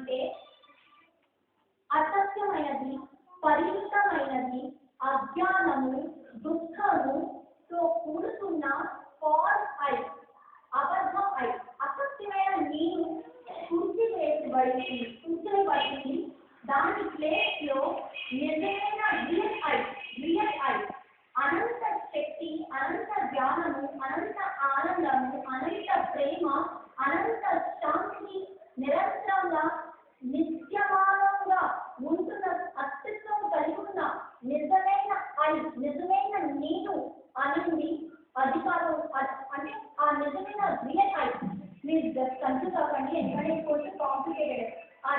అంటే అసత్యమైనది, పరిమితమైనది, అజ్ఞానము, దుఃఖముతో కూడుకున్న ఫాల్స్ ఐ, అబద్ధం ఐ, అసత్యమైన నేను పూర్తివేయబడింది. దాని ప్లేస్ లో నిజమైన రియల్ ఐ, అనంత శక్తి, అనంత జ్ఞానము, అనంత ఆనందము, అనంత ప్రేమ, అనంత శాంతి, నిరంతరంగా నిత్యమానంగా ఉంటున్న అస్తిత్వం కలిగి ఉన్న నిజమైన ఐ, నిజమైన నేను అనేది అధికారం. అంటే ఆ నిజమైన రియల్ ఐ, మీరు జస్ట్ కన్ఫ్యూజ్ అవ్వకండి, ఎందుకంటే కొంచెం కాంప్లికేటెడ్. ఆ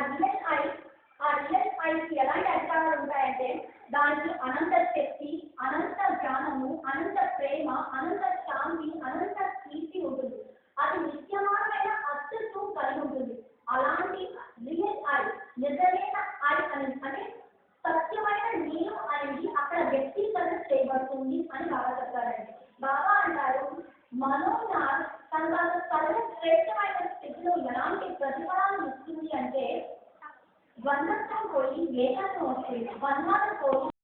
రియల్ ఐకి ఎలాంటి అధికారాలు ఉంటాయంటే దానికి అనంత శక్తి, అనంత జ్ఞానము, అనంత ప్రేమ, అనంత శాంతి, అనంత కీర్తి ఉంటుంది. అది నిత్యమానమైన అస్తిత్వం కలిగి ఉంటుంది. అలాంటి రియల్ ఐ, నిజమైన ఐ అనేది, అంటే సత్యమైన నేను అనేది అక్కడ వ్యక్తీకరణ చేయబడుతుంది అని బాగా చెప్తారండి. బాబా అంటారు, మనోజ్ఞానం తన సర్వశ్రేష్టమైన స్థితిలో ఎలాంటి ప్రతిఫలాన్ని ఇస్తుంది అంటే ద్వంద్వత్వం పోయి ఏకత్వం వస్తుంది, బంధాల